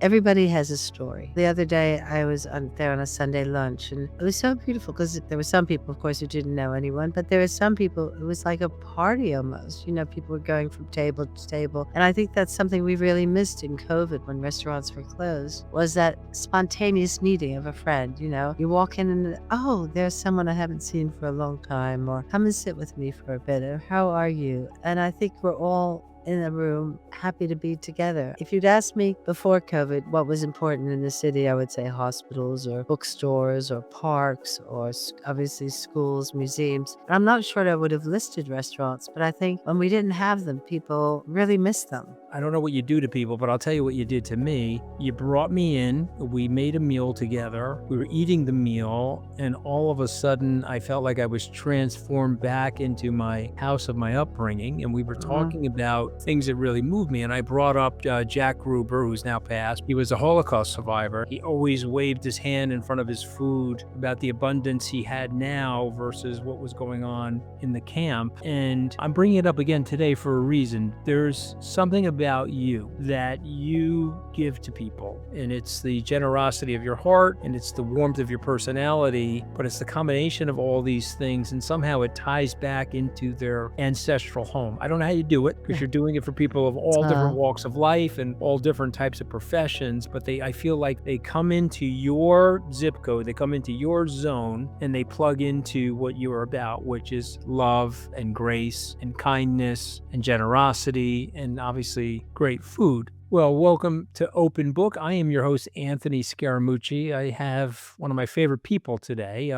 Everybody has a story. The other day, I was there on a Sunday lunch, and it was so beautiful because there were some people, of course, who didn't know anyone, but there were some people, it was like a party almost. People were going from table to table. And I think that's something we really missed in COVID when restaurants were closed, was that spontaneous meeting of a friend. You walk in and, oh, there's someone I haven't seen for a long time, or come and sit with me for a bit, or how are you? And I think we're all in a room, happy to be together. If you'd asked me before COVID what was important in the city, I would say hospitals or bookstores or parks or obviously schools, museums. I'm not sure I would have listed restaurants, but I think when we didn't have them, people really missed them. I don't know what you do to people, but I'll tell you what you did to me. You brought me in, we made a meal together, we were eating the meal, and all of a sudden I felt like I was transformed back into my house of my upbringing, and we were talking about things that really moved me. And I brought up Jack Gruber, who's now passed. He was a Holocaust survivor. He always waved his hand in front of his food about the abundance he had now versus what was going on in the camp. And I'm bringing it up again today for a reason. There's something about you that you give to people, and it's the generosity of your heart and it's the warmth of your personality, but it's the combination of all these things, and somehow it ties back into their ancestral home. I don't know how you do it, because you're doing it for people of all different walks of life and all different types of professions, but I feel like they come into your zip code, they come into your zone, and they plug into what you're about, which is love and grace and kindness and generosity and obviously great food. Well, welcome to Open Book. I am your host, Anthony Scaramucci. I have one of my favorite people today,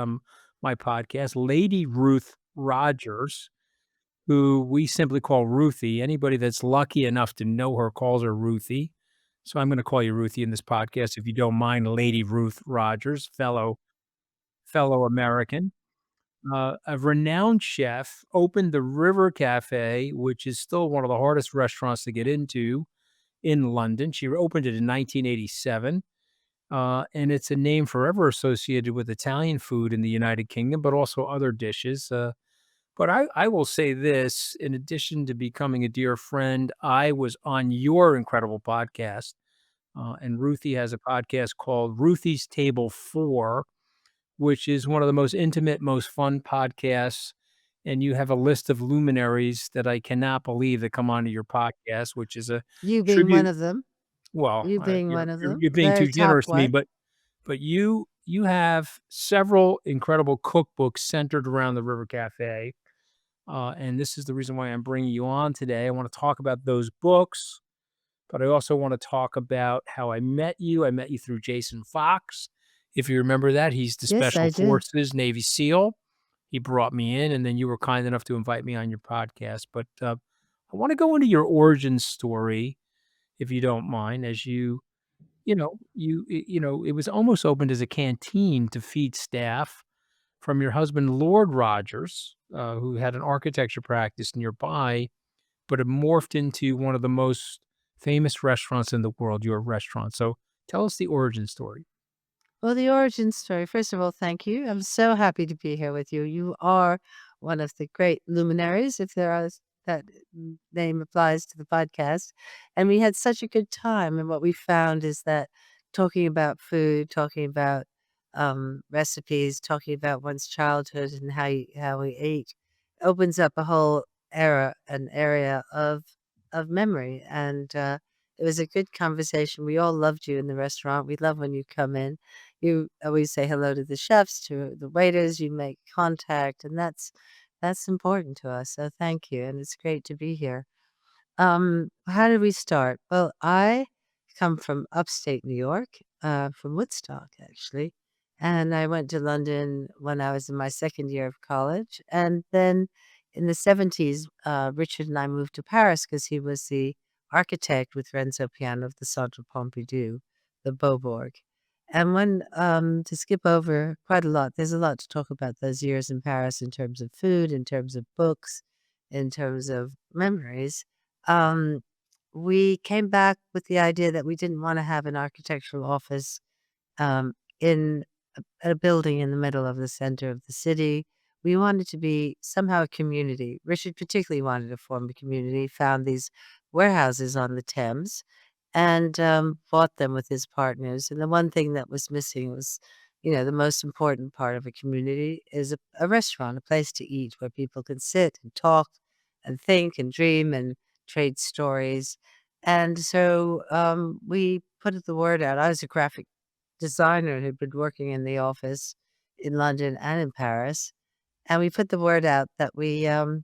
my podcast, Lady Ruth Rogers, who we simply call Ruthie. Anybody that's lucky enough to know her calls her Ruthie. So I'm going to call you Ruthie in this podcast, if you don't mind, Lady Ruth Rogers, fellow American. A renowned chef, opened the River Café, which is still one of the hardest restaurants to get into in London. She opened it in 1987, and it's a name forever associated with Italian food in the United Kingdom, but also other dishes. But I will say this, in addition to becoming a dear friend, I was on your incredible podcast, and Ruthie has a podcast called Ruthie's Table 4, which is one of the most intimate, most fun podcasts. And you have a list of luminaries that I cannot believe that come onto your podcast, which is a You being one tribute. of them. Well, You being one of them. you're being Very too top generous to me, one. but you have several incredible cookbooks centered around the River Cafe, and this is the reason why I'm bringing you on today. I want to talk about those books, but I also want to talk about how I met you. I met you through Jason Fox, if you remember that. He's the Yes, Special I do. Forces Navy SEAL. He brought me in, and then you were kind enough to invite me on your podcast. But I want to go into your origin story, if you don't mind, as it was almost opened as a canteen to feed staff from your husband, Lord Rogers, who had an architecture practice nearby, but it morphed into one of the most famous restaurants in the world, your restaurant. So tell us the origin story. Well, the origin story, first of all, thank you. I'm so happy to be here with you. You are one of the great luminaries, if there are that name applies to the podcast. And we had such a good time. And what we found is that talking about food, talking about recipes, talking about one's childhood and how we ate opens up a whole an area of memory. And it was a good conversation. We all loved you in the restaurant. We love when you come in. You always say hello to the chefs, to the waiters, you make contact, and that's important to us, so thank you, and it's great to be here. How did we start? Well, I come from upstate New York, from Woodstock, actually, and I went to London when I was in my second year of college, and then in the '70s, Richard and I moved to Paris because he was the architect with Renzo Piano of the Centre Pompidou, the Beaubourg. And to skip over quite a lot, there's a lot to talk about those years in Paris in terms of food, in terms of books, in terms of memories. Um, we came back with the idea that we didn't want to have an architectural office in a building in the middle of the center of the city. We wanted to be somehow a community. Richard particularly wanted to form a community, found these warehouses on the Thames, and bought them with his partners. And the one thing that was missing was, the most important part of a community is a restaurant, a place to eat where people can sit and talk and think and dream and trade stories. And so we put the word out. I was a graphic designer who'd been working in the office in London and in Paris. And we put the word out that we're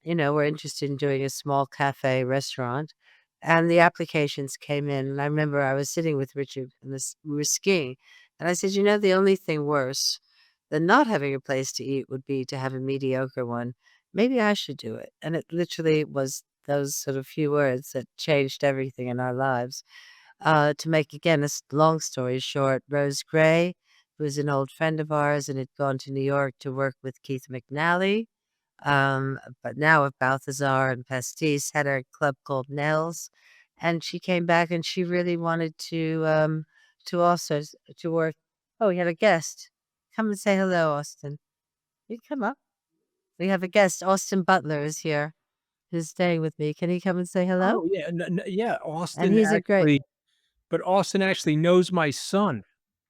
interested in doing a small cafe restaurant. And the applications came in. And I remember I was sitting with Richard and we were skiing. And I said, the only thing worse than not having a place to eat would be to have a mediocre one. Maybe I should do it. And it literally was those sort of few words that changed everything in our lives. To make, again, a long story short, Rose Gray, who was an old friend of ours and had gone to New York to work with Keith McNally, but now with Balthazar and Pastis, had a club called Nell's, and she came back and she really wanted to also to work. Oh, we had a guest. Come and say hello, Austin. You come up. We have a guest. Austin Butler is here, who's staying with me. Can he come and say hello? Oh, yeah, yeah, And Austin he's a great. actually but Austin actually knows my son,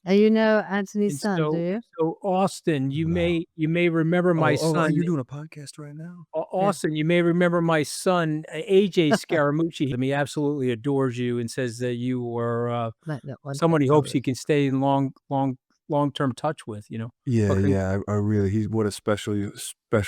You know Anthony's and son, do you? so Austin, you No. may remember my Are son. you doing a podcast right now? Austin, you may remember my son, 𝗕cie Scaramucci. He absolutely adores you and says that you were Might not want someone that. he hopes he can stay in long-term touch with, Yeah, But con yeah. I really, what a special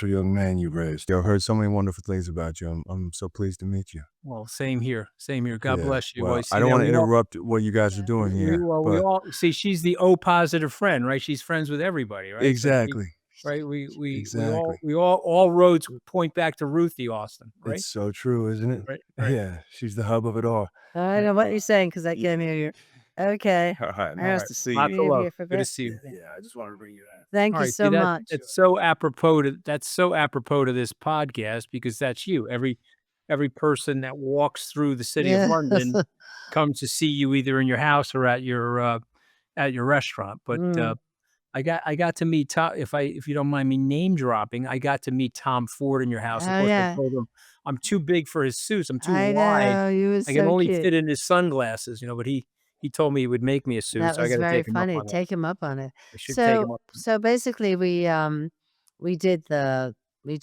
young man you raised. Yo, I've heard so many wonderful things about you. I'm so pleased to meet you. Well, same here, same here. God Yeah. bless you. Well, I I see don't that want to we all interrupt what you guys are doing we here, well, we but all see, she's the O-positive friend, right? She's friends with everybody, right? So she exactly, right? exactly. We all roads point back to Ruthie, Austin, right? It's so true, isn't it? Right, right, Yeah, she's the hub of it all. I know what you're saying because I can't hear you. Okay. All right, I nice must to see lots you. of be love. here for Good to good. see you. Yeah, I just wanted to bring you that. Thank All you right, so see much. that's so apropos to this podcast because that's you. Every person that walks through the city of Yeah. London comes to see you either in your house or at your restaurant. But Mm. I got to meet Tom. If you don't mind me name dropping, I got to meet Tom Ford in your house. Of Oh, course, I yeah. told him I'm too big for his suits. I'm too I wide. know. You were I can so only cute. fit in his sunglasses, But he told me he would make me a suit, That so I was got to very take him up funny. on that. Take him up on it. I should take So him up. so basically we did the we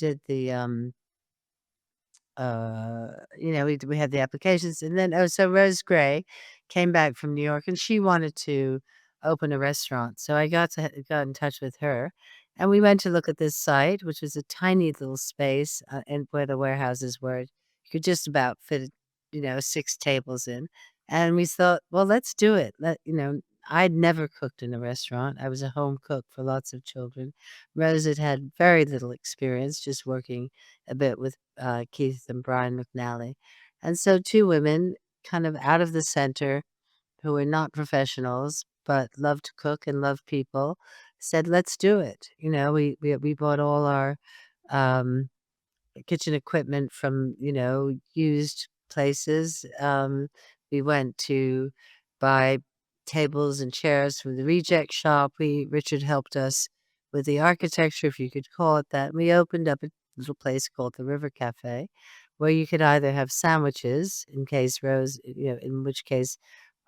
had the applications and then so Rose Gray came back from New York and she wanted to open a restaurant. So I got in touch with her and we went to look at this site, which was a tiny little space and where the warehouses were. You could just about fit, 6 tables in. And we thought, well, let's do it. I'd never cooked in a restaurant. I was a home cook for lots of children. Rose had very little experience, just working a bit with Keith and Brian McNally. And so 2 women kind of out of the center who were not professionals, but loved to cook and love people said, let's do it. We bought all our um, kitchen equipment from, used places. We went to buy tables and chairs from the reject shop. Richard helped us with the architecture, if you could call it that. We opened up a little place called the River Café, where you could either have sandwiches, in case Rose, in which case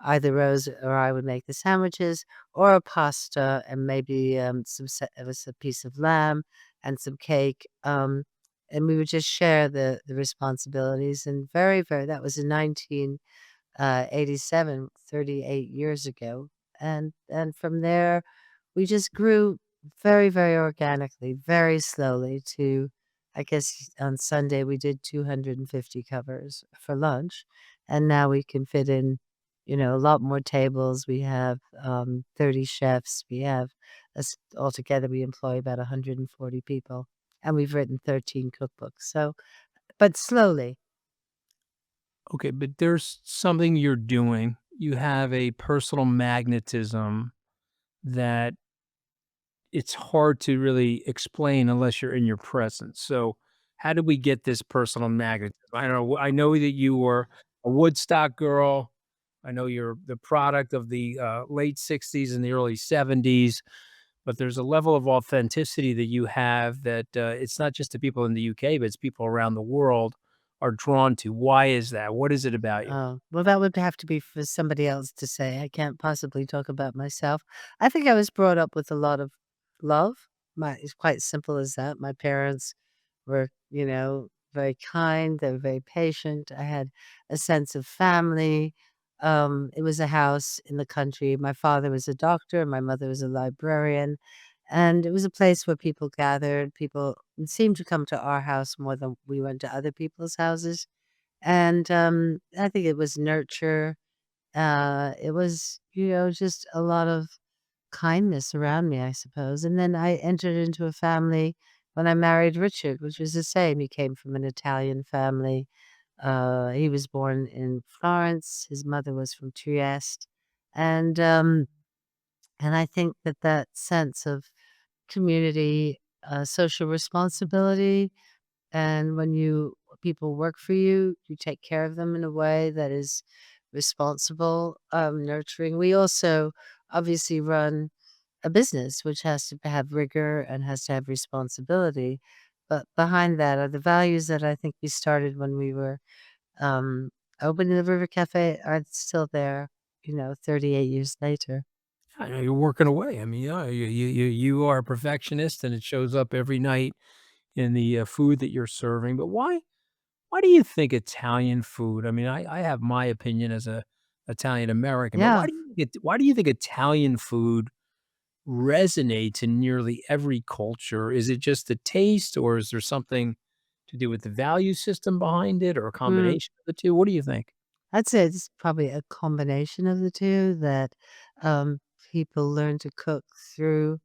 either Rose or I would make the sandwiches, or a pasta and maybe it was a piece of lamb and some cake. And we would just share the responsibilities. And that was in 1987, 38 years ago. And from there, we just grew very, very organically, very slowly to, I guess on Sunday we did 250 covers for lunch. And now we can fit in, a lot more tables. We have 30 chefs. We have altogether we employ about 140 people. And we've written 13 cookbooks. So, but slowly. Okay, but there's something you're doing. You have a personal magnetism that it's hard to really explain unless you're in your presence. So, how did we get this personal magnetism? I don't know. I know that you were a Woodstock girl. I know you're the product of the late '60s and the early '70s. But there's a level of authenticity that you have that it's not just the people in the UK, but it's people around the world are drawn to? Why is that? What is it about you? Oh, well, that would have to be for somebody else to say. I can't possibly talk about myself. I think I was brought up with a lot of love. It's quite simple as that. My parents were, very kind. They were very patient. I had a sense of family. It was a house in the country. My father was a doctor. My mother was a librarian. And it was a place where people gathered. People seemed to come to our house more than we went to other people's houses. And, I think it was nurture. It was, just a lot of kindness around me, I suppose. And then I entered into a family when I married Richard, which was the same. He came from an Italian family. He was born in Florence. His mother was from Trieste. And, um, and I think that that sense of community, social responsibility, and when people work for you, you take care of them in a way that is responsible, nurturing. We also obviously run a business which has to have rigor and has to have responsibility. But behind that are the values that I think we started when we were um, opening the River Cafe are still there, 38 years later. I know you're working away. I mean, yeah, you are a perfectionist, and it shows up every night in the food that you're serving. But why do you think Italian food? I mean, I have my opinion as a Italian American, but Yeah. why do you think Italian food resonates in nearly every culture? Is it just the taste, or is there something to do with the value system behind it, or a Mm. combination of the two? What do you think? I'd say it's probably a combination of the two that um, people learn to cook through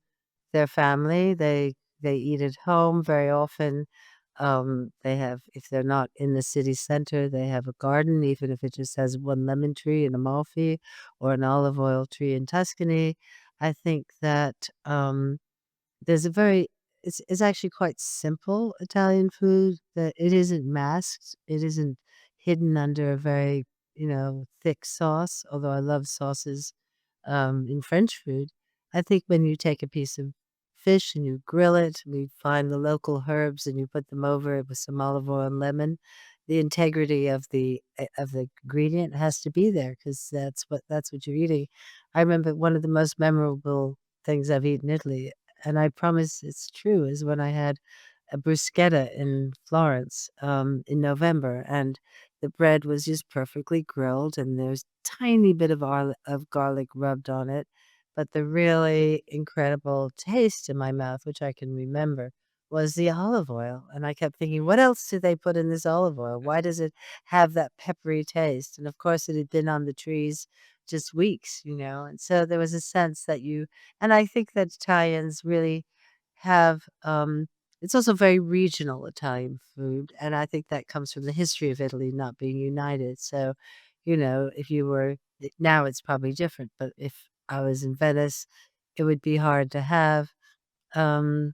their family. They eat at home very often. They have, if they're not in the city center, they have a garden, even if it just has one lemon tree and Amalfi or an olive oil tree in Tuscany. I think that there's a very it's actually quite simple Italian food that it isn't masked. It isn't hidden under a very, thick sauce, although I love sauces in French food. I think when you take a piece of fish and you grill it, we find the local herbs and you put them over it with some olive oil and lemon, the integrity of the ingredient has to be there because that's what you're eating. I remember one of the most memorable things I've eaten in Italy, and I promise it's true, is when I had a bruschetta in Florence, in November, and the bread was just perfectly grilled, and there's tiny bit of garlic rubbed on it, but the really incredible taste in my mouth, which I can remember, was the olive oil, and I kept thinking, "What else do they put in this olive oil? Why does it have that peppery taste?" And, of course, it had been on the trees just weeks, and so there was a sense that and I think that Italians really have, it's also very regional Italian food, and I think that comes from the history of Italy not being united. So, if you were now it's probably different, but if I was in Venice, it would be hard to have, um,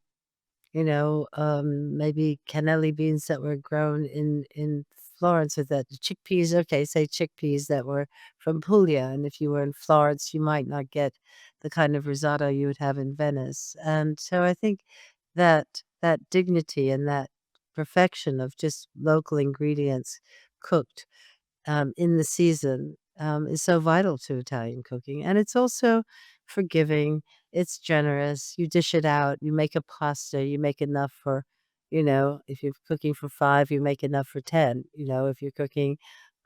maybe cannelli beans that were grown in Florence with that chickpeas, okay, say chickpeas that were from Puglia, and if you were in Florence, you might not get the kind of risotto you would have in Venice. And so I think that dignity and that perfection of just local ingredients cooked in the season, is so vital to Italian cooking. And it's also forgiving, it's generous. You dish it out, you make a pasta, you make enough for, if you're cooking for 5, you make enough for 10. If you're cooking,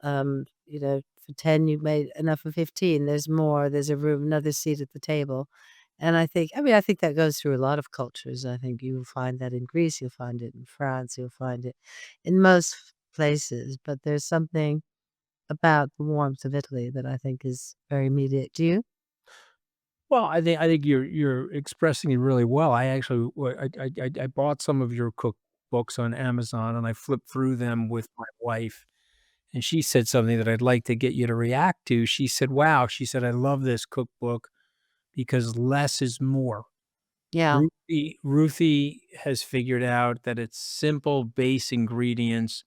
for 10, you made enough for 15. There's more, there's a room, another seat at the table. And I think that goes through a lot of cultures. I think you'll find that in Greece, you'll find it in France, you'll find it in most places. But there's something about the warmth of Italy that I think is very immediate. Do you? Well, I think you're expressing it really well. I actually I bought some of your cookbooks on Amazon, and I flipped through them with my wife, and she said something that I'd like to get you to react to. She said, "Wow," she said, "I love this cookbook because less is more." Yeah. Ruthie has figured out that it's simple base ingredients,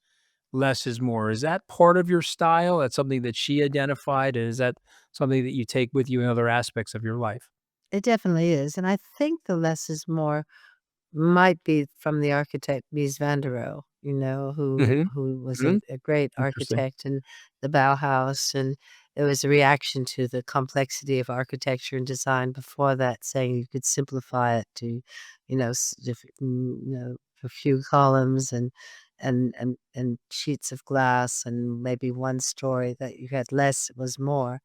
less is more. Is that part of your style? That's something that she identified? Is that something that you take with you in other aspects of your life? It definitely is, and I think the less is more might be from the architect Mies van der Rohe, Hmm. who was Hmm. a great Interesting. architect in the Bauhaus, and it was a reaction to the complexity of architecture and design before that, saying you could simplify it to, a few columns and sheets of glass and maybe one story, that you had less was more.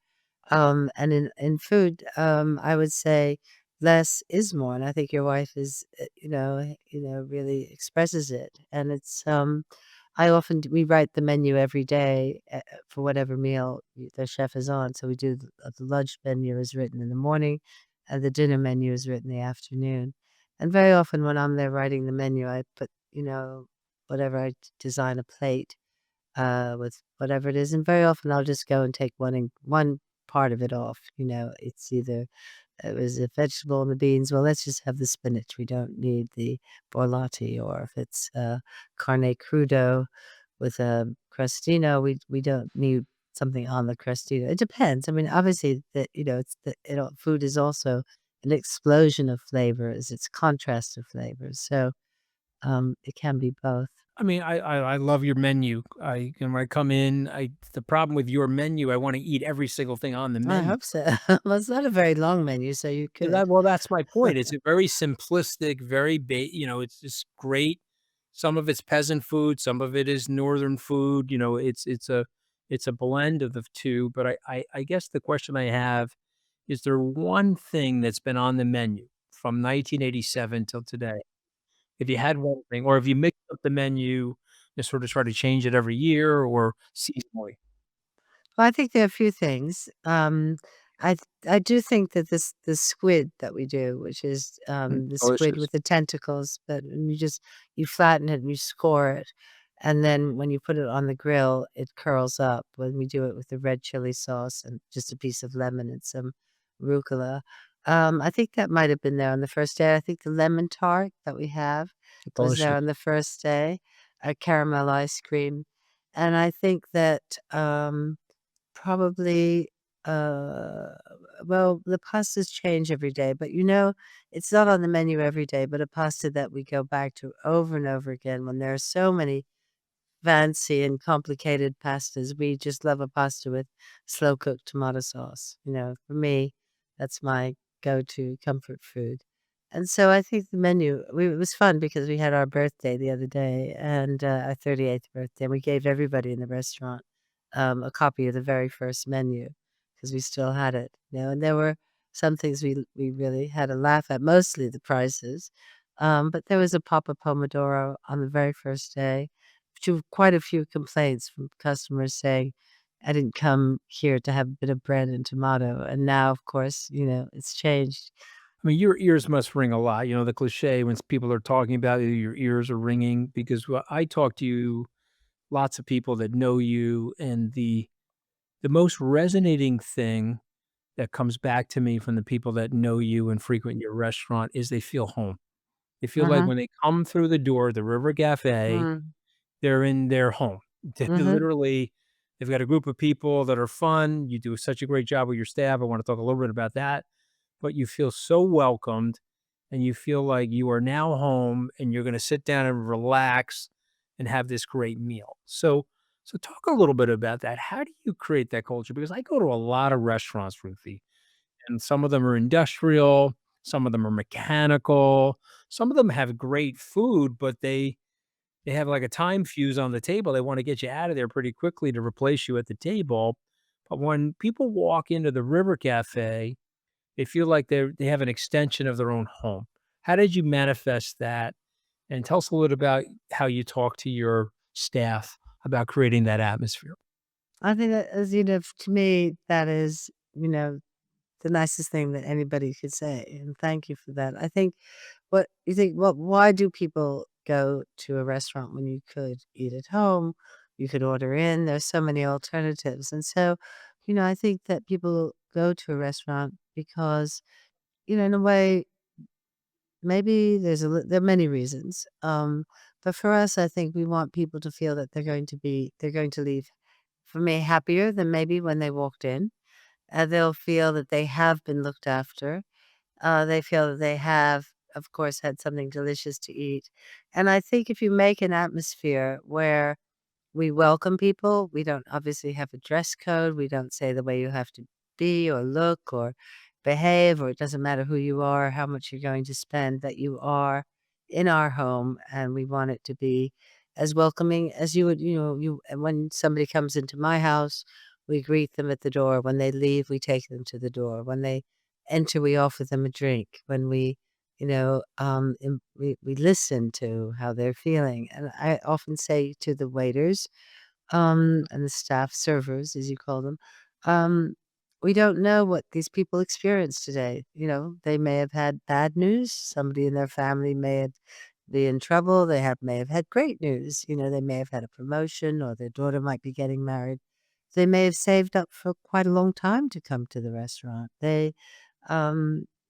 And in food, I would say less is more, and I think your wife is, really expresses it. And it's I often we write the menu every day for whatever meal the chef is on. So we do the lunch menu is written in the morning, and the dinner menu is written in the afternoon. And very often when I'm there writing the menu, I put whatever design a plate with whatever it is, and very often I'll just go and take one part of it off. It's either it was a vegetable and the beans. Well, let's just have the spinach. We don't need the borlotti. Or if it's carne crudo with a crostino, we don't need something on the crostino. It depends. I mean, obviously, that it's food is also an explosion of flavors. It's contrast of flavors. So it can be both. I mean, I love your menu. When I come in, the problem with your menu, I want to eat every single thing on the I menu. hope so. Well, it's not a very long menu, so you could. Well, that's my point. It's a very simplistic, it's just great. Some of it's peasant food, some of it is northern food. It's a blend of the two. But I guess the question I have is, there one thing that's been on the menu from 1987 till today? If you had one thing, or if you mix up the menu and sort of try to change it every year or seasonally. Well, I think there are a few things. I I do think that the squid that we do, which is the squid Delicious. with the tentacles, but you flatten it and you score it, and then when you put it on the grill, it curls up. When we do it with the red chili sauce and just a piece of lemon and some rucola, I think that might have been there on the first day. I think the lemon tart that we have was there Delicious. on the first day, a caramel ice cream, and I think that. Probably, uh, well, the pastas change every day, but it's not on the menu every day, but a pasta that we go back to over and over again when there are so many fancy and complicated pastas. We just love a pasta with slow cooked tomato sauce. For me, that's my go-to comfort food. And so I think it was fun because we had our birthday the other day, and our 38th birthday, and we gave everybody in the restaurant a copy of the very first menu because we still had it. And there were some things we really had a laugh at, mostly the prices. But there was a Papa Pomodoro on the very first day, quite a few complaints from customers saying, "I didn't come here to have a bit of bread and tomato." And now, of course, it's changed. I mean, your ears must ring a lot. The cliche when people are talking about you, your ears are ringing because I talk to you, lots of people that know you, and the most resonating thing that comes back to me from the people that know you and frequent your restaurant is they feel home. They feel like Mhm. when they come through the door, the River Café, Mm. they're in their home. Mhm. Literally, they've got a group of people that are fun. You do such a great job with your staff. I want to talk a little bit about that. But you feel so welcomed, and you feel like you are now home and you're going to sit down and relax and have this great meal. So talk a little bit about that. How do you create that culture? Because I go to a lot of restaurants, Ruthie, and some of them are industrial, some of them are mechanical, some of them have great food, but they have like a time fuse on the table. They want to get you out of there pretty quickly to replace you at the table. But when people walk into the River Cafe, they feel like they have an extension of their own home. How did you manifest that? And tell us a little about how you talk to your staff about creating that atmosphere. I think that, as to me, that is, the nicest thing that anybody could say, and thank you for that. I think what you think, well, why do people go to a restaurant when you could eat at home? You could order in. There's so many alternatives. And so, I think that people go to a restaurant because, in a way, maybe there are many reasons. But for us, I think we want people to feel that they're going to leave, for me, happier than maybe when they walked in. They'll feel that they have been looked after. They feel that they have of course, had something delicious to eat. And I think if you make an atmosphere where we welcome people, we don't obviously have a dress code, we don't say the way you have to be or look or behave, or it doesn't matter who you are, how much you're going to spend, that you are in our home, and we want it to be as welcoming as you would, when somebody comes into my house, we greet them at the door. When they leave, we take them to the door. When they enter, we offer them a drink. When we, we listen to how they're feeling. And I often say to the waiters, and the staff servers, as you call them, we don't know what these people experienced today. They may have had bad news. Somebody in their family may have be in trouble. May have had great news. They may have had a promotion, or their daughter might be getting married. They may have saved up for quite a long time to come to the restaurant. They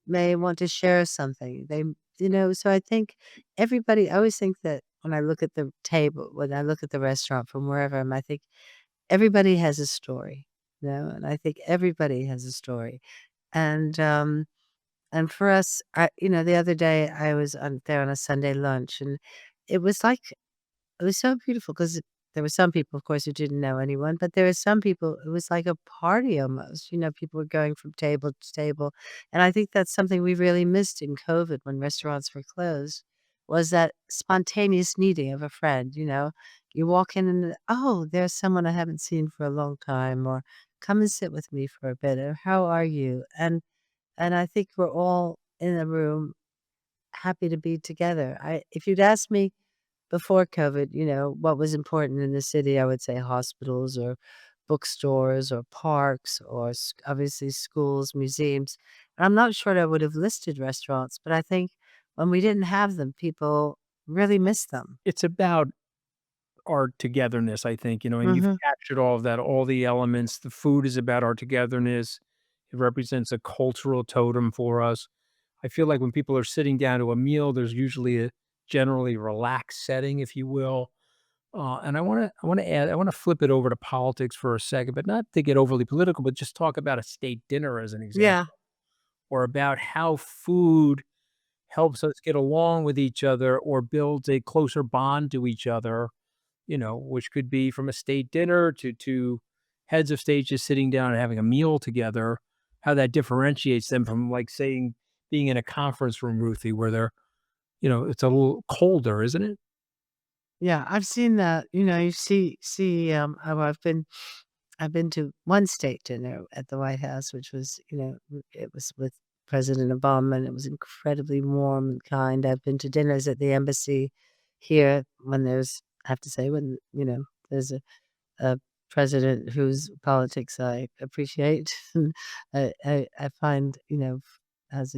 may want to share something. So I think everybody, I always think that when I look at the table, when I look at the restaurant from wherever I think everybody has a story, and I think everybody has a story. And for us, the other day I was there on a Sunday lunch, and it was it was so beautiful because there were some people, of course, who didn't know anyone, but there were some people, it was like a party almost. People were going from table to table. And I think that's something we really missed in COVID when restaurants were closed, was that spontaneous meeting of a friend. You walk in and, oh, there's someone I haven't seen for a long time, or come and sit with me for a bit, or how are you? And I think we're all in a room happy to be together. If you'd asked me before COVID, what was important in the city, I would say hospitals or bookstores or parks or obviously schools, museums. And I'm not sure I would have listed restaurants, but I think when we didn't have them, people really missed them. It's about our togetherness, I think, and you've Hmm. captured all of that, all the elements. The food is about our togetherness. It represents a cultural totem for us. I feel like when people are sitting down to a meal, there's usually a generally relaxed setting, if you will. And I want to flip it over to politics for a second, but not to get overly political, but just talk about a state dinner as an Yeah. example, or about how food helps us get along with each other or builds a closer bond to each other, which could be from a state dinner to heads of state just sitting down and having a meal together, how that differentiates them from, like, saying, being in a conference room, Ruthie, where they're, it's a little colder, isn't it? Yeah, I've seen that. You see, I've been to one state dinner at the White House, which was, it was with President Obama, and it was incredibly warm and kind. I've been to dinners at the embassy here when I have to say, when, there's a president whose politics I appreciate. I find, as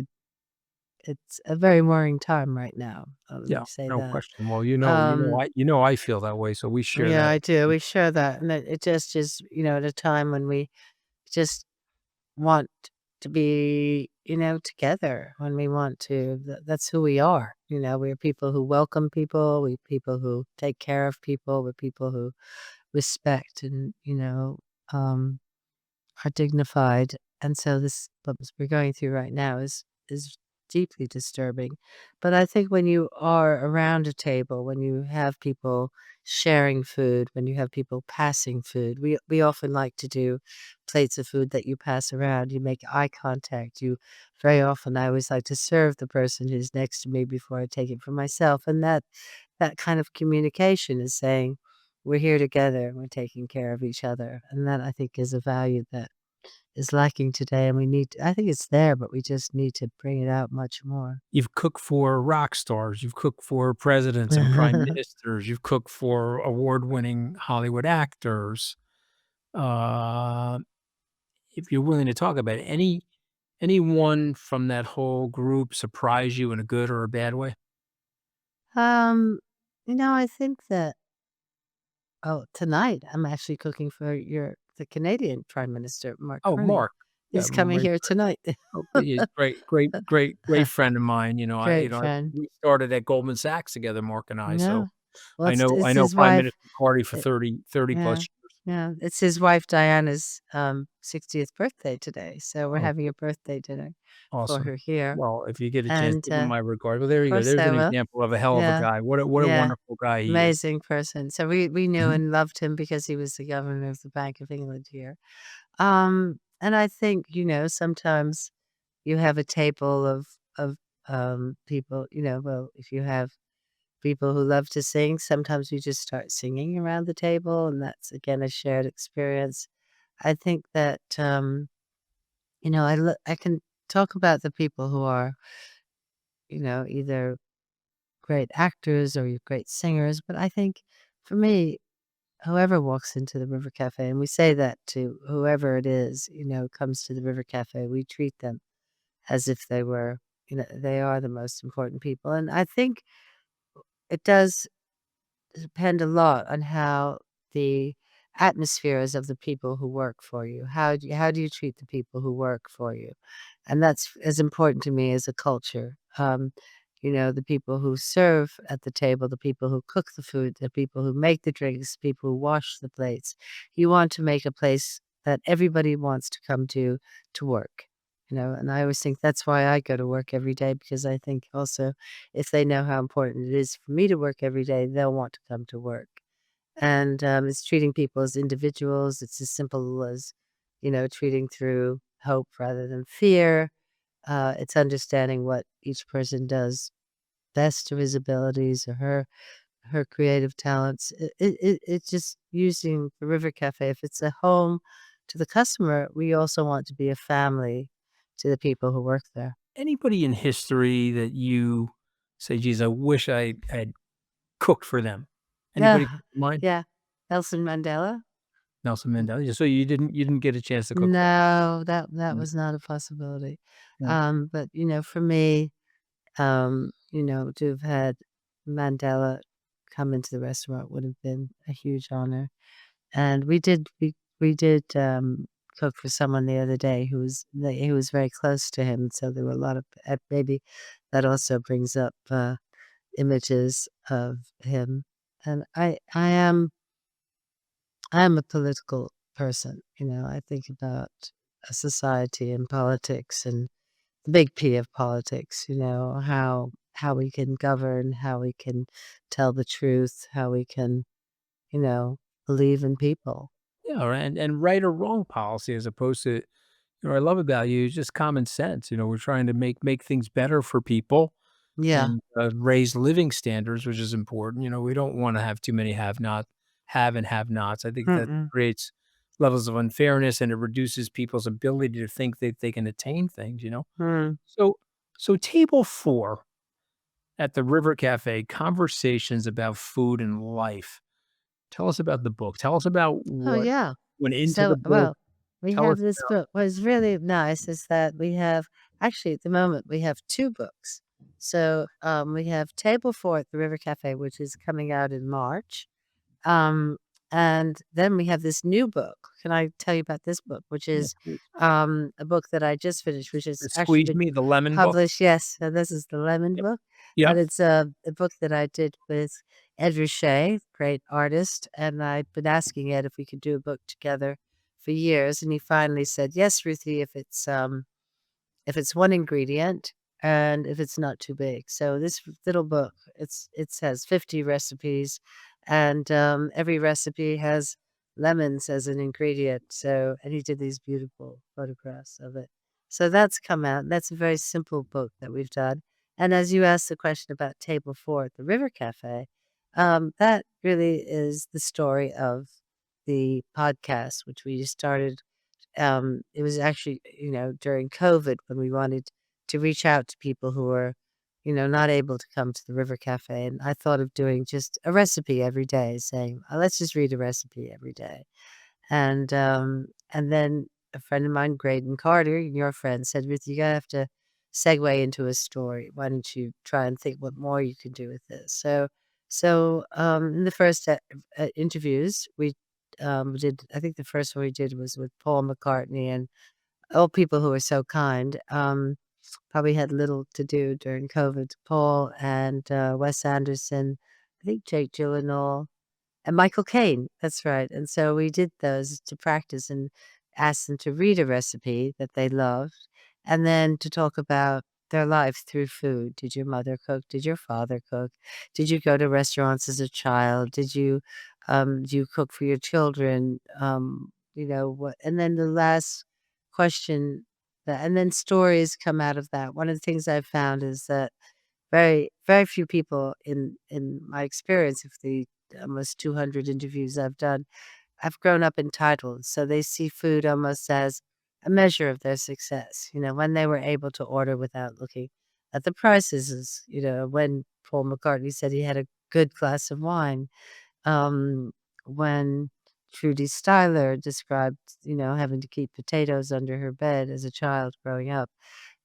it's a very worrying time right now. Let Yeah, me say no that. question. Well, Um, I feel that way, so we share yeah, that. I do. We share that, and it just is, at a time when we just want to be, together, when we want to. That's who we are. We're people who welcome people. We're people who take care of people. We're people who respect and are dignified. And so this what we're going through right now is deeply disturbing. But I think when you are around a table, when you have people sharing food, when you have people passing food, we often like to do plates of food that you pass around. You make eye contact. You very often I always like to serve the person who's next to me before I take it for myself. And that kind of communication is saying we're here together and we're taking care of each other. And that I think is a value that is lacking today, and I think it's there, but we just need to bring it out much more. You've cooked for rock stars, you've cooked for presidents and prime ministers, you've cooked for award-winning Hollywood actors. Uh, if you're willing to talk about it, anyone from that whole group surprise you in a good or a bad way? Um, I think that tonight I'm actually cooking for the Canadian Prime Minister, Mark Oh, Carney. Mark. Yeah, He's coming here tonight. okay, yeah, great friend of mine, Great friend. we started at Goldman Sachs together, Mark and I, Yeah. so Well, I it's know his Prime wife. Minister Carney for eh, 30 plus yeah. years. Yeah, it's his wife Diana's 60th birthday today, so we're Oh, having a birthday dinner for awesome. her here, Well, if you get a chance, and give him my regard. Well, of there you go. course There's I an will. example of a hell of a Yeah, guy. What a yeah, wonderful guy he is. amazing person. So we knew Mhm. and loved him because he was the governor of the Bank of England here. And I think, sometimes you have a table of people, well, if you have people who love to sing, sometimes we just start singing around the table, and that's again a shared experience. I think that I can talk about the people who are, either great actors or you're great singers, but I think for me, whoever walks into the River Cafe, and we say that to whoever it is, comes to the River Cafe, we treat them as if they were, they are the most important people. And I think it does depend a lot on how the atmosphere is of the people who work for you. How do you treat the people who work for you? And that's as important to me as a culture. The people who serve at the table, the people who cook the food, the people who make the drinks, people who wash the plates. You want to make a place that everybody wants to come to work. And I always think that's why I go to work every day, because I think also if they know how important it is for me to work every day, they'll want to come to work. And it's treating people as individuals. It's as simple as, treating through hope rather than fear. It's understanding what each person does best to his abilities or her creative talents. It's just using the River Cafe. If it's a home to the customer, we also want to be a family to the people who work there. Anybody in history that you say, geez, I wish I had cooked for them? Anybody Yeah, come to mind? yeah. Nelson Mandela? Nelson Mandela. Yeah, so you didn't get a chance to cook for No, that him. was not a possibility. Yeah. But, for me, to have had Mandela come into the restaurant would have been a huge honor. And we did cook for someone the other day who was very close to him, so there were a lot of maybe that also brings up images of him. And I'm a political person. I think about a society and politics and the big P of politics, how we can govern, how we can tell the truth, how we can, you know, believe in people. Yeah, right, and right or wrong policy as opposed to what I love about you is just common sense. We're trying to make things better for people Yeah. and, raise living standards, which is important. We don't wanna have too many have and have-nots. I think that Mm-mm. creates levels of unfairness, and it reduces people's ability to think that they can attain things? Mm. So so table 4 at the River Cafe, Conversations About Food and Life. Tell us about the book. Tell us about Oh, what yeah. went into So, the book. well, we Tell us have this about book. What's really nice is that we have actually, at the moment, we have 2 books. So, we have Table 4 at the River Cafe, which is coming out in March. Um, and then we have this new book. Can I tell you about this book, which yeah, is please. a book that I just finished, which has The actually Squeeze been Me, the lemon book? published. Yes, so this is the Lemon Yep. book, but Yep. it's a book that I did with 𝗕'𝗺𝗁𝘁, great artist, and I've been asking Ed if we could do a book together for years, and he finally said, "Yes, Ruthie, if it's one ingredient and if it's not too big." So this little book, it says 50 recipes, and every recipe has lemons as an ingredient. So, and he did these beautiful photographs of it. So that's come out. That's a very simple book that we've done. And as you asked the question about Table 4 at the River Cafe, that really is the story of the podcast, which we started. It was actually, during COVID when we wanted to reach out to people who were, not able to come to the River Cafe. And I thought of doing just a recipe every day, saying, let's just read a recipe every day. And then a friend of mine, Graydon Carter, your friend, said, Ruth, you gotta have to segue into a story. Why don't you try and think what more you can do with this? So in the first interviews, we did, I think the first one we did was with Paul McCartney and all people who were so kind. Probably had little to do during COVID. Paul and Wes Anderson, I think Jake Gyllenhaal, and Michael Caine. That's right. And so we did those to practice and asked them to read a recipe that they loved, and then to talk about their life through food. Did your mother cook? Did your father cook? Did you go to restaurants as a child? Did you do you cook for your children? What? And then the last question, and then stories come out of that. One of the things I've found is that very, very few people in my experience of the almost 200 interviews I've done have grown up entitled, so they see food almost as a measure of their success. When they were able to order without looking at the prices, when Paul McCartney said he had a good glass of wine, when Trudy Styler described, having to keep potatoes under her bed as a child growing up.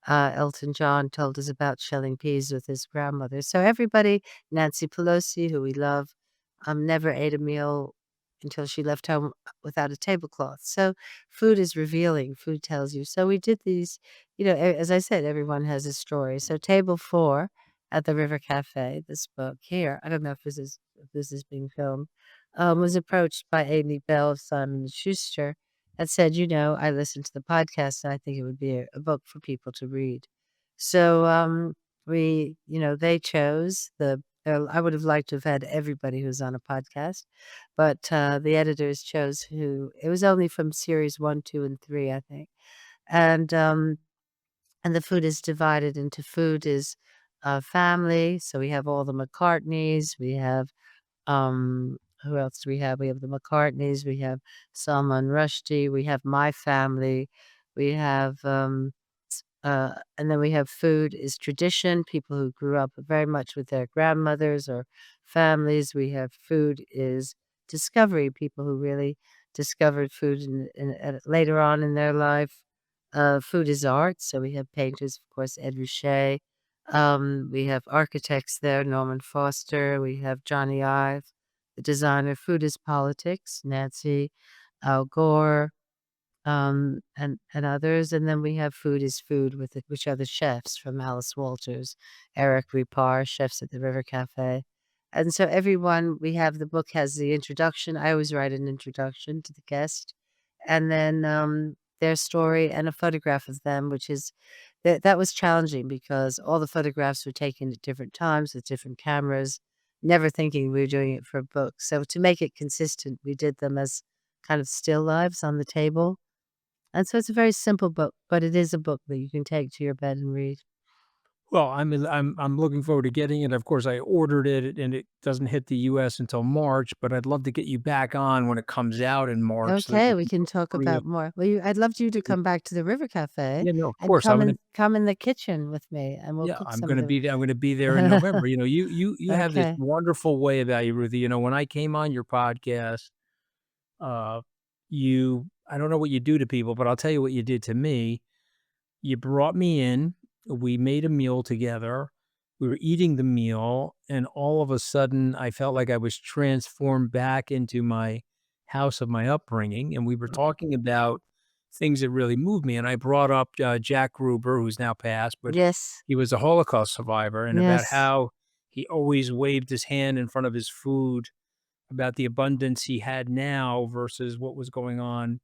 Elton John told us about shelling peas with his grandmother. So everybody, Nancy Pelosi, who we love, never ate a meal until she left home without a tablecloth. So food is revealing. Food tells you. So we did these, as I said, everyone has a story. So table 4 at the River Café, this book here, I don't know if this is being filmed, was approached by Amy Bell of Simon& Schuster and said, I listened to the podcast and I think it would be a book for people to read. So they chose I would have liked to have had everybody who's on a podcast, but the editors chose it was only from series 1, 2, and 3, I think. And the food is divided into food is family. So we have all the McCartneys. We have who else do we have? We have the McCartneys. We have Salman Rushdie. We have my family. We have and then we have food is tradition. People who grew up very much with their grandmothers or families. We have food is discovery. People who really discovered food later on in their life. Food is art. So we have painters, of course, 𝗕'ģish. We have architects there, Norman Foster. We have Johnny Ive, the designer. Food is politics, Nancy, Al Gore, and others. And then we have food is food, which are the chefs from Alice Walters, Eric Ripar, chefs at the River Café. And so the book has the introduction. I always write an introduction to the guest, and then their story and a photograph of them, which is that was challenging because all the photographs were taken at different times with different cameras, never thinking we were doing it for a book. So to make it consistent, we did them as kind of still lives on the table. And so it's a very simple book, but it is a book that you can take to your bed and read. Well, I'm looking forward to getting it. Of course, I ordered it, and it doesn't hit the U.S. until March. But I'd love to get you back on when it comes out in March, so that Okay, we we can can go talk through the. about more. Well, I'd love you to come back to the River Cafe Yeah, no, of and course. I'm gonna. come in the kitchen with me, and we'll Yeah, cook I'm some of gonna the. be there. I'm gonna be there in November. You have this Okay. wonderful way about you, Ruthie. When I came on your podcast, uh, I don't know what you do to people, but I'll tell you what you did to me. You brought me in. We made a meal together. We were eating the meal, and all of a sudden, I felt like I was transformed back into my house of my upbringing. And we were talking about things that really moved me. And I brought up Jack Gruber, who's now passed, but Yes. he was a Holocaust survivor, and about Yes. how he always waved his hand in front of his food, about the abundance he had now versus what was going on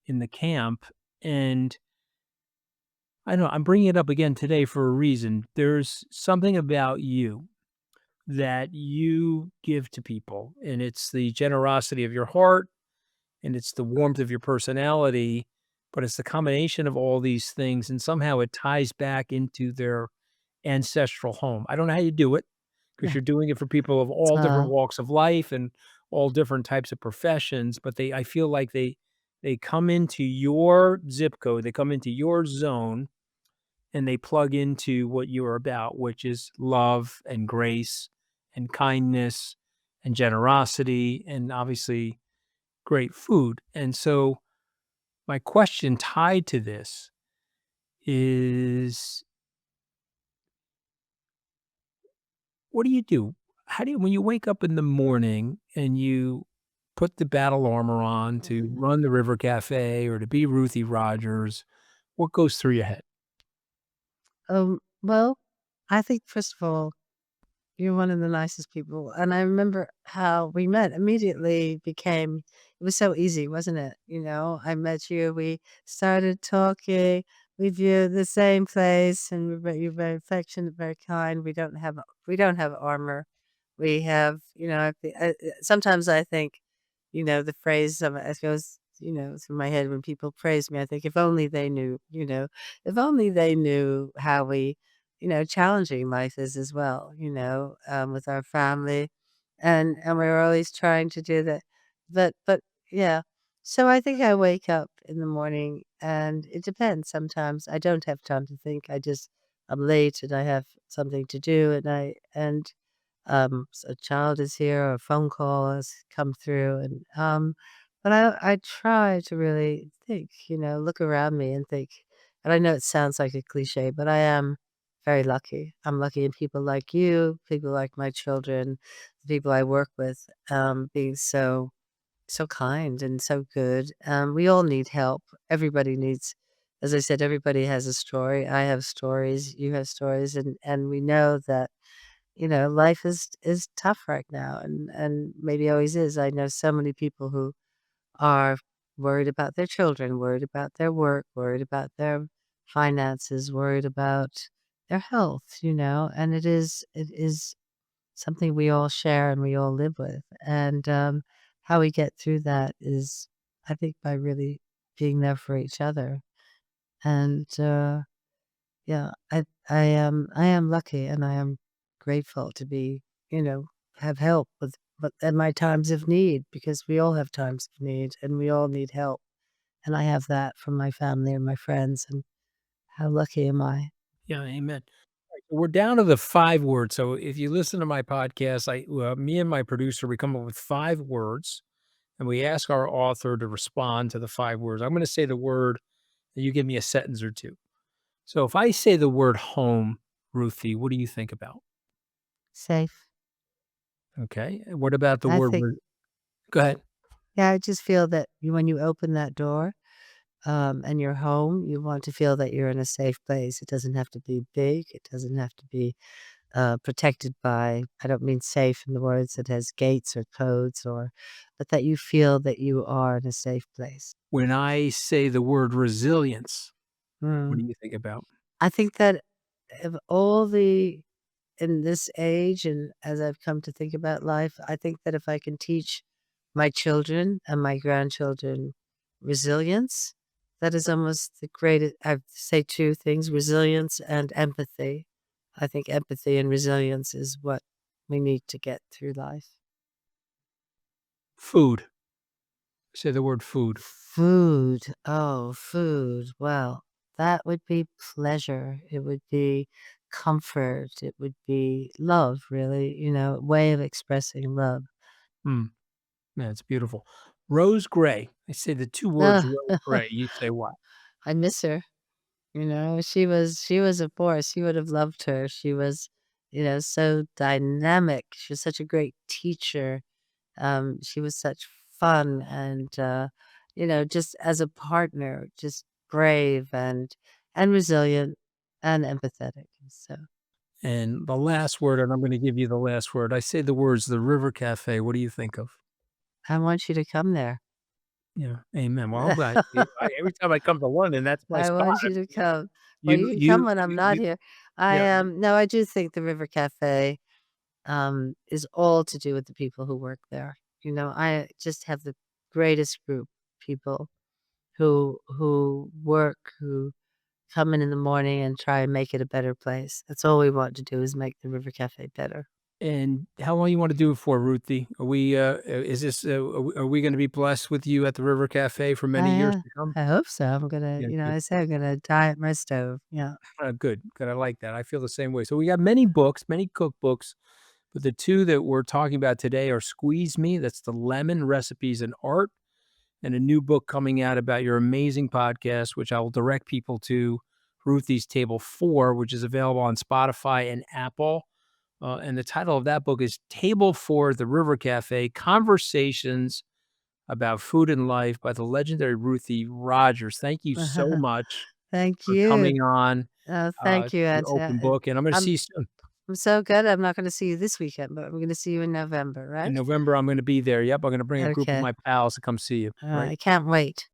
in the camp. And I know I'm bringing it up again today for a reason. There's something about you that you give to people, and it's the generosity of your heart, and it's the warmth of your personality, but it's the combination of all these things, and somehow it ties back into their ancestral home. I don't know how you do it, because you're doing it for people of all different Uh, walks of life and all different types of professions, but I feel like they come into your zip code, they come into your zone, and they plug into what you're about, which is love and grace and kindness and generosity and obviously great food. And so my question tied to this is, what do you do? How do you, when you wake up in the morning and you put the battle armor on to run the River Cafe or to be Ruthie Rogers, what goes through your head? well, I think first of all, You're one of the nicest people, and I remember how we met immediately became it was so easy, wasn't it? I met you, we started talking, we viewed the same place, and you're very affectionate, very kind. We don't have armor. We have, sometimes I think, the phrase it goes, through my head when people praise me. I think if only they knew, if only they knew how challenging life is as well, with our family, and we're always trying to do that. But yeah. So I think I wake up in the morning, and it depends. Sometimes I don't have time to think. I'm late and I have something to do, and a child is here or a phone call has come through, but I try to really think, look around me and think. And I know it sounds like a cliche, but I am very lucky. I'm lucky in people like you, people like my children, the people I work with, being so kind and so good. We all need help. Everybody needs, as I said, everybody has a story. I have stories, you have stories, and we know that life is tough right now, and maybe always is. I know so many people who are worried about their children, worried about their work, worried about their finances, worried about their health, and it is something we all share and we all live with. And how we get through that is, I think, by really being there for each other. And yeah, I am lucky, and I am grateful to be, have help but at my times of need, because we all have times of need and we all need help. And I have that from my family and my friends, and how lucky am I? Yeah, amen. All right, so we're down to the 5 words. So if you listen to my podcast, me and my producer, we come up with 5 words, and we ask our author to respond to the 5 words. I'm going to say the word, and you give me a sentence or two. So if I say the word home, Ruthie, what do you think about? Safe. Okay. And what about the I word? think, Go ahead. yeah, I just feel that when you open that door, and you're home, you want to feel that you're in a safe place. It doesn't have to be big. It doesn't have to be protected by, I don't mean safe in the words that has gates or codes, but that you feel that you are in a safe place. When I say the word resilience, what Mm. do you think about? I think that of all in this age, and as I've come to think about life, I think that if I can teach my children and my grandchildren resilience, that is almost the greatest. I say two things: resilience and empathy. I think empathy and resilience is what we need to get through life. Food. Say the word food. Food. Oh, food. Well, that would be pleasure. It would be comfort. It would be love, really, way of expressing love. Mm, yeah, it's beautiful. Rose gray. I say the 2 words Ah, rose gray. You say what? I miss her. She was a force. You would have loved her. She was, so dynamic. She was such a great teacher. She was such fun, and just as a partner, just brave and resilient and empathetic. So And the last word, and I'm going to give you the last word. I say the words the River Café. What do you think of? I want you to come there. Yeah, amen. Well, I'm glad. Every time I come to London, that's my I spot. want I you to mean, come. Well, you can come when I'm not you here. yeah. No, I do think the River Cafe is all to do with the people who work there. I just have the greatest group of people who work, who come in the morning and try and make it a better place. That's all we want to do, is make the River Cafe better. And how long you want to do it for, Ruthie? Is this, are we going to be blessed with you at the River Cafe for many years to come? I hope so. I'm gonna, Yeah, good. I say I'm gonna die at my stove. Yeah. Good. Good. I like that. I feel the same way. So we got many books, many cookbooks, but the 2 that we're talking about today are Squeeze Me, that's the lemon recipes and art, and a new book coming out about your amazing podcast, which I will direct people to, Ruthie's Table 4, which is available on Spotify and Apple. And the title of that book is Table 4 at the River Cafe, Conversations About Food and Life by the legendary Ruthie Rogers. Thank you so much Thank for you. coming on Thank you, to the Ed. open book, and I'm going to I'm see you soon. I'm so good. I'm not going to see you this weekend, but I'm going to see you in November, In right? November, I'm going to be there. Yep, I'm going to bring a group of Okay. my pals to come see you. Right. I can't wait.